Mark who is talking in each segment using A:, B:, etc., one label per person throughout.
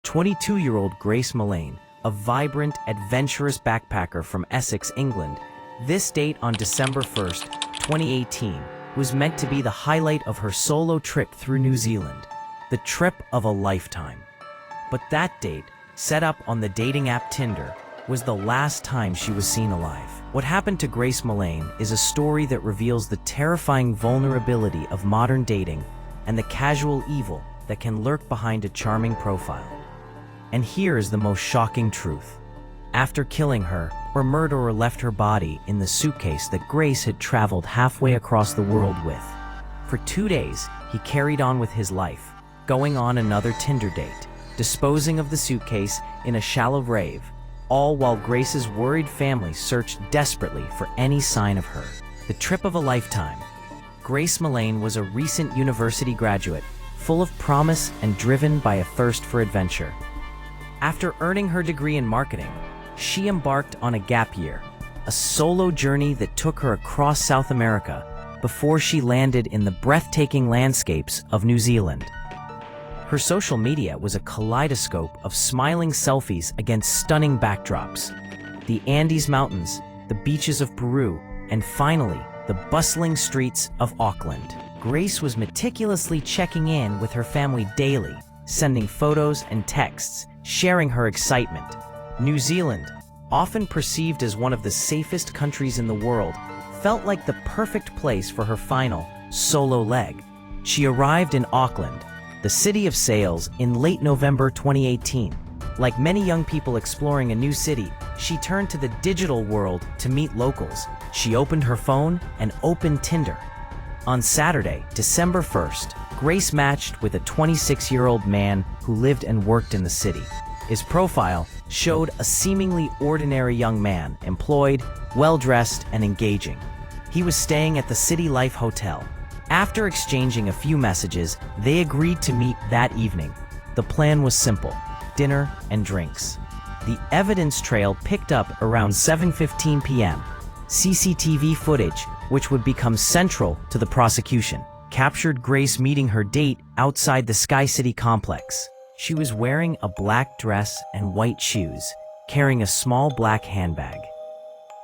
A: 22-year-old Grace Mullane, a vibrant, adventurous backpacker from Essex, England. This date on December 1st, 2018, was meant to be the highlight of her solo trip through New Zealand, the trip of a lifetime. But that date, set up on the dating app Tinder, was the last time she was seen alive. What happened to Grace Mullane is a story that reveals the terrifying vulnerability of modern dating and the casual evil that can lurk behind a charming profile. And here is the most shocking truth. After killing her, her murderer left her body in the suitcase that Grace had traveled halfway across the world with. For 2 days, he carried on with his life, going on another Tinder date, disposing of the suitcase in a shallow grave, all while Grace's worried family searched desperately for any sign of her. The trip of a lifetime. Grace Mullane was a recent university graduate, full of promise and driven by a thirst for adventure. After earning her degree in marketing, she embarked on a gap year, a solo journey that took her across South America before she landed in the breathtaking landscapes of New Zealand. Her social media was a kaleidoscope of smiling selfies against stunning backdrops. The Andes Mountains, the beaches of Peru, and finally, the bustling streets of Auckland. Grace was meticulously checking in with her family daily, sending photos and texts, sharing her excitement. New Zealand, often perceived as one of the safest countries in the world, felt like the perfect place for her final, solo leg. She arrived in Auckland, the city of sails, in late November 2018. Like many young people exploring a new city, she turned to the digital world to meet locals. She opened her phone and opened Tinder. On Saturday, December 1st, Grace matched with a 26-year-old man who lived and worked in the city. His profile showed a seemingly ordinary young man, employed, well-dressed, and engaging. He was staying at the City Life Hotel. After exchanging a few messages, they agreed to meet that evening. The plan was simple: dinner and drinks. The evidence trail picked up around 7:15 p.m. CCTV footage, which would become central to the prosecution, captured Grace meeting her date outside the Sky City complex. She was wearing a black dress and white shoes, carrying a small black handbag.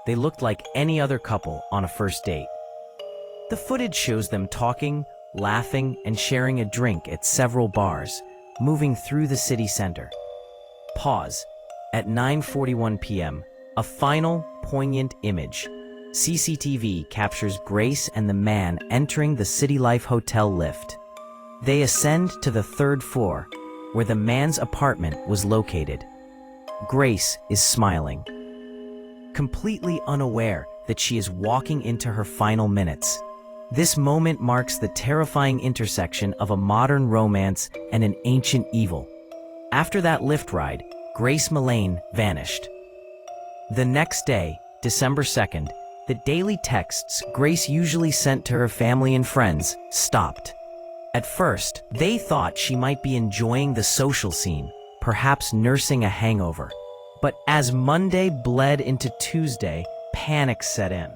A: They looked like any other couple on a first date. The footage shows them talking, laughing, and sharing a drink at several bars, moving through the city center. Pause. At 9:41 p.m., a final, poignant image. CCTV captures Grace and the man entering the City Life Hotel lift. They ascend to the third floor, where the man's apartment was located. Grace is smiling, completely unaware that she is walking into her final minutes. This moment marks the terrifying intersection of a modern romance and an ancient evil. After that lift ride, Grace Mullane vanished. The next day, December 2nd, the daily texts Grace usually sent to her family and friends stopped. At first, they thought she might be enjoying the social scene, perhaps nursing a hangover. But as Monday bled into Tuesday, panic set in.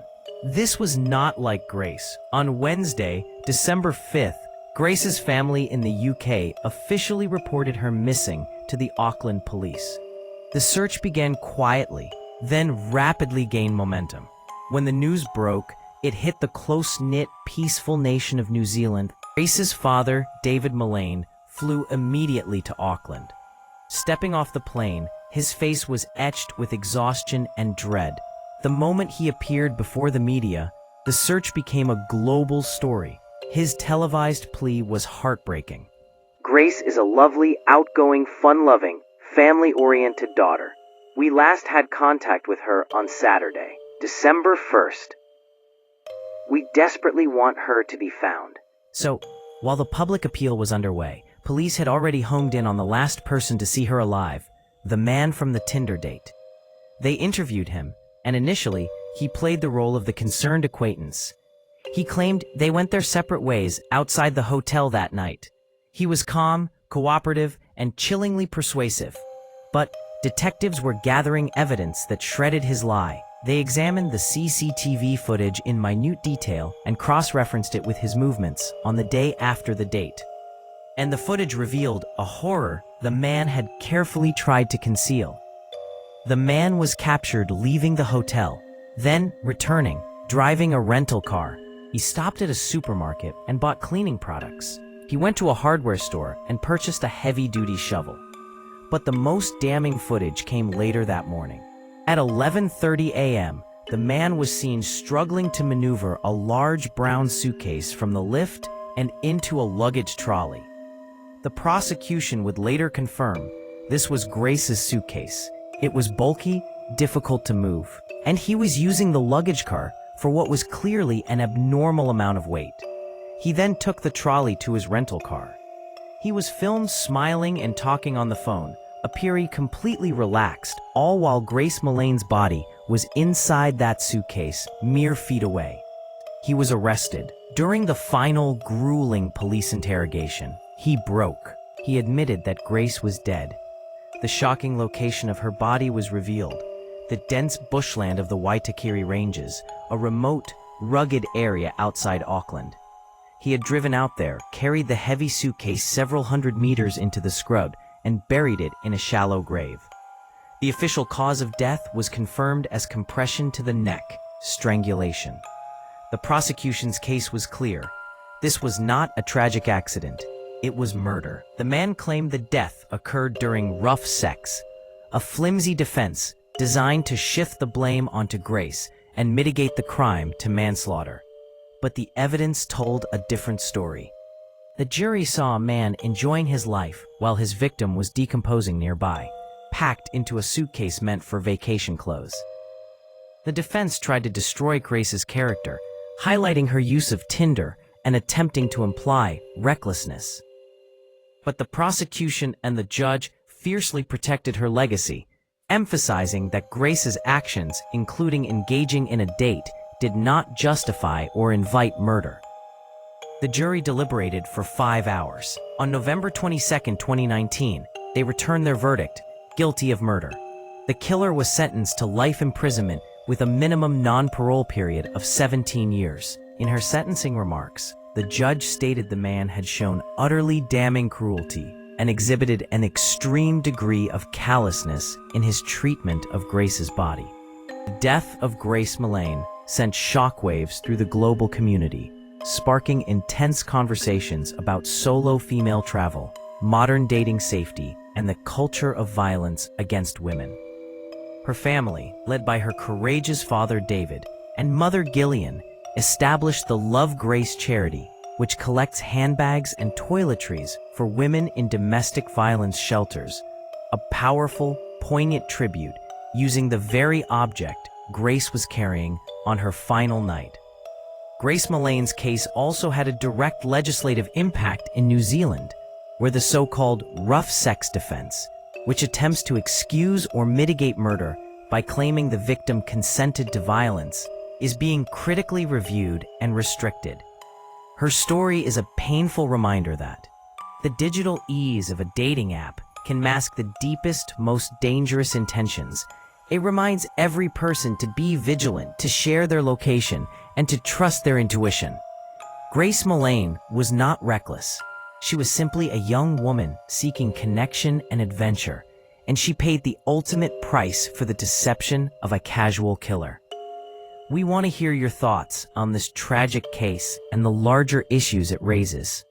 A: This was not like Grace. On Wednesday, December 5th, Grace's family in the UK officially reported her missing to the Auckland police. The search began quietly, then rapidly gained momentum. When the news broke, it hit the close-knit, peaceful nation of New Zealand. Grace's father, David Mullane, flew immediately to Auckland. Stepping off the plane, his face was etched with exhaustion and dread. The moment he appeared before the media, the search became a global story. His televised plea was heartbreaking. Grace is a lovely, outgoing, fun-loving, family-oriented daughter. We last had contact with her on Saturday, December 1st. We desperately want her to be found. So, while the public appeal was underway, police had already homed in on the last person to see her alive, the man from the Tinder date. They interviewed him, and initially, he played the role of the concerned acquaintance. He claimed they went their separate ways outside the hotel that night. He was calm, cooperative, and chillingly persuasive. But detectives were gathering evidence that shredded his lie. They examined the CCTV footage in minute detail and cross-referenced it with his movements on the day after the date. and the footage revealed a horror the man had carefully tried to conceal. The man was captured leaving the hotel, then returning, driving a rental car. He stopped at a supermarket and bought cleaning products. He went to a hardware store and purchased a heavy-duty shovel. But the most damning footage came later that morning. At 11:30 a.m., the man was seen struggling to maneuver a large brown suitcase from the lift and into a luggage trolley. The prosecution would later confirm this was Grace's suitcase. It was bulky, difficult to move, and he was using the luggage car for what was clearly an abnormal amount of weight. He then took the trolley to his rental car. He was filmed smiling and talking on the phone, appearing completely relaxed, all while Grace Mullane's body was inside that suitcase, mere feet away. He was arrested. During the final, grueling police interrogation, he broke. He admitted that Grace was dead. The shocking location of her body was revealed: the dense bushland of the Waitakere Ranges, a remote, rugged area outside Auckland. He had driven out there, carried the heavy suitcase several hundred meters into the scrub, and buried it in a shallow grave. The official cause of death was confirmed as compression to the neck, strangulation. The prosecution's case was clear. This was not a tragic accident. It was murder. The man claimed the death occurred during rough sex, a flimsy defense designed to shift the blame onto Grace and mitigate the crime to manslaughter. But the evidence told a different story. The jury saw a man enjoying his life while his victim was decomposing nearby, packed into a suitcase meant for vacation clothes. The defense tried to destroy Grace's character, highlighting her use of Tinder and attempting to imply recklessness. But the prosecution and the judge fiercely protected her legacy, emphasizing that Grace's actions, including engaging in a date, did not justify or invite murder. The jury deliberated for 5 hours. On November 22, 2019, they returned their verdict: guilty of murder. The killer was sentenced to life imprisonment with a minimum non-parole period of 17 years. In her sentencing remarks, the judge stated the man had shown utterly damning cruelty and exhibited an extreme degree of callousness in his treatment of Grace's body. The death of Grace Mullane sent shockwaves through the global community, sparking intense conversations about solo female travel, modern dating safety, and the culture of violence against women. Her family, led by her courageous father David and mother Gillian, established the Love Grace charity, which collects handbags and toiletries for women in domestic violence shelters, a powerful, poignant tribute using the very object Grace was carrying on her final night. Grace Mullane's case also had a direct legislative impact in New Zealand, where the so-called rough sex defense, which attempts to excuse or mitigate murder by claiming the victim consented to violence, is being critically reviewed and restricted. Her story is a painful reminder that the digital ease of a dating app can mask the deepest, most dangerous intentions. It reminds every person to be vigilant, to share their location, and to trust their intuition. Grace Mullane was not reckless. She was simply a young woman seeking connection and adventure, and she paid the ultimate price for the deception of a casual killer. We want to hear your thoughts on this tragic case and the larger issues it raises.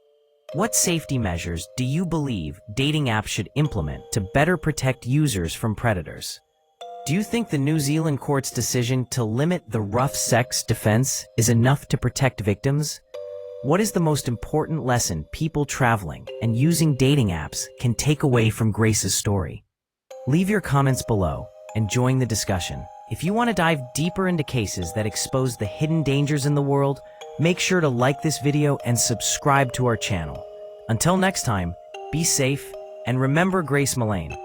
A: What safety measures do you believe dating apps should implement to better protect users from predators? Do you think the New Zealand court's decision to limit the rough sex defense is enough to protect victims? What is the most important lesson people traveling and using dating apps can take away from Grace's story? Leave your comments below and join the discussion. If you want to dive deeper into cases that expose the hidden dangers in the world, make sure to like this video and subscribe to our channel. Until next time, be safe and remember Grace Mullane.